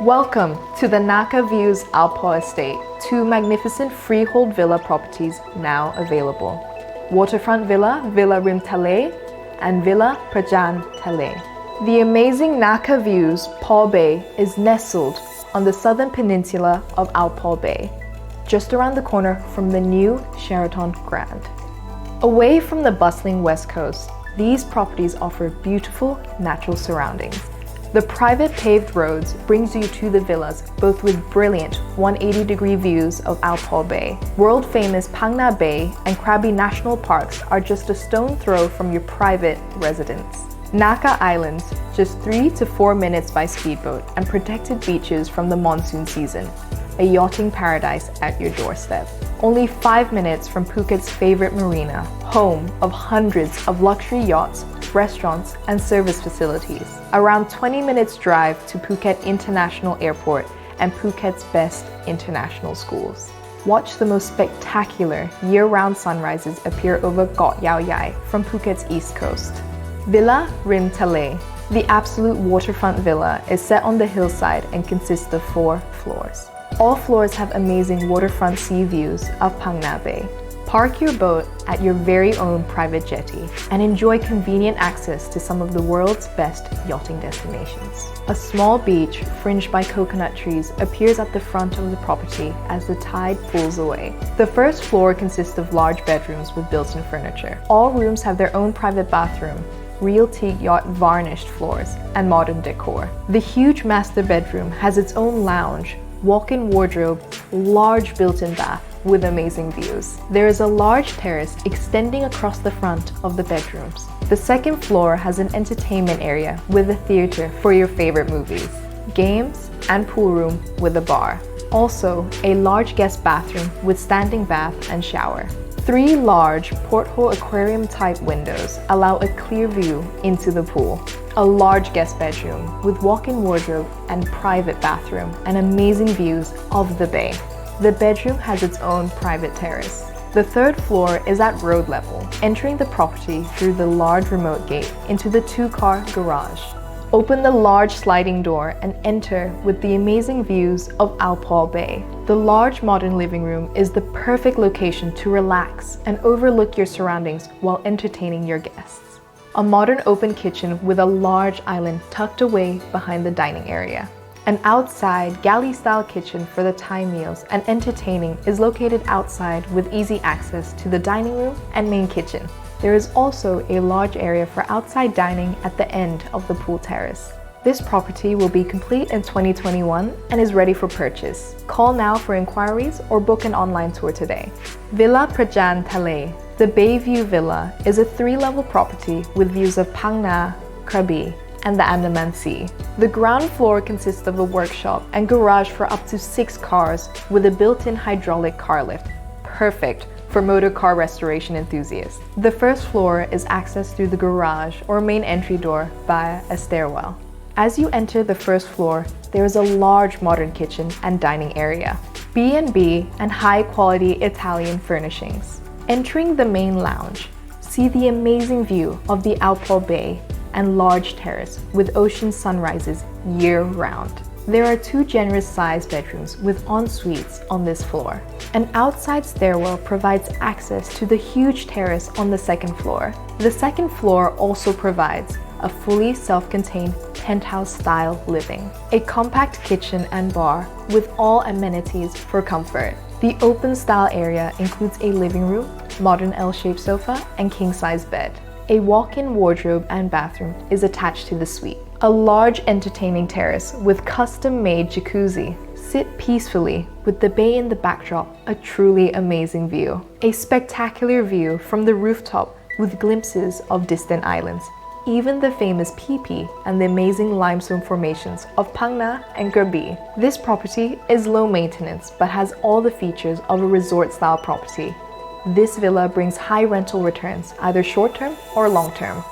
Welcome to the Naka Views Ao Po Estate, two magnificent freehold villa properties now available. Waterfront Villa, Villa Rim Talay, and Villa Prajan Talay. The amazing Naka Views Po Bay is nestled on the southern peninsula of Ao Po Bay, just around the corner from the new Sheraton Grand. Away from the bustling west coast, these properties offer beautiful natural surroundings. The private paved roads brings you to the villas, both with brilliant 180-degree views of Ao Po Bay. World-famous Phang Nga Bay and Krabi National Parks are just a stone throw from your private residence. Naka Islands, just 3 to 4 minutes by speedboat, and protected beaches from the monsoon season. A yachting paradise at your doorstep. Only 5 minutes from Phuket's favorite marina, home of hundreds of luxury yachts, restaurants, and service facilities. Around 20 minutes drive to Phuket International Airport and Phuket's best international schools. Watch the most spectacular year-round sunrises appear over Got Yao Yai from Phuket's east coast. Villa Rim Talay. The absolute waterfront villa is set on the hillside and consists of 4 floors. All floors have amazing waterfront sea views of Phang Nga Bay. Park your boat at your very own private jetty and enjoy convenient access to some of the world's best yachting destinations. A small beach fringed by coconut trees appears at the front of the property as the tide pulls away. The first floor consists of large bedrooms with built-in furniture. All rooms have their own private bathroom, real teak yacht varnished floors, and modern decor. The huge master bedroom has its own lounge, walk-in wardrobe, large built-in bath with amazing views. There is a large terrace extending across the front of the bedrooms. The second floor has an entertainment area with a theater for your favorite movies, games, and pool room with a bar. Also, a large guest bathroom with standing bath and shower. 3 large porthole aquarium-type windows allow a clear view into the pool. A large guest bedroom with walk-in wardrobe and private bathroom and amazing views of the bay. The bedroom has its own private terrace. The third floor is at road level, entering the property through the large remote gate into the 2-car garage. Open the large sliding door and enter with the amazing views of Ao Po Bay. The large modern living room is the perfect location to relax and overlook your surroundings while entertaining your guests. A modern open kitchen with a large island tucked away behind the dining area. An outside galley-style kitchen for the Thai meals and entertaining is located outside with easy access to the dining room and main kitchen. There is also a large area for outside dining at the end of the pool terrace. This property will be complete in 2021 and is ready for purchase. Call now for inquiries or book an online tour today. Villa Prajan Talay. The Bayview Villa is a 3-level property with views of Phang Nga, Krabi, and the Andaman Sea. The ground floor consists of a workshop and garage for up to 6 cars with a built-in hydraulic car lift. Perfect for motor car restoration enthusiasts. The first floor is accessed through the garage or main entry door via a stairwell. As you enter the first floor, there is a large modern kitchen and dining area, B&B and high-quality Italian furnishings. Entering the main lounge, see the amazing view of the Ao Po Bay and large terrace with ocean sunrises year-round. There are 2 generous-sized bedrooms with en-suites on this floor. An outside stairwell provides access to the huge terrace on the second floor. The second floor also provides a fully self-contained penthouse-style living, a compact kitchen and bar with all amenities for comfort. The open-style area includes a living room, modern L-shaped sofa, and king-size bed. A walk-in wardrobe and bathroom is attached to the suite. A large entertaining terrace with custom-made jacuzzi. Sit peacefully with the bay in the backdrop, a truly amazing view. A spectacular view from the rooftop with glimpses of distant islands, even the famous Phi Phi and the amazing limestone formations of Phang Nga and Krabi. This property is low maintenance but has all the features of a resort-style property. This villa brings high rental returns, either short-term or long-term.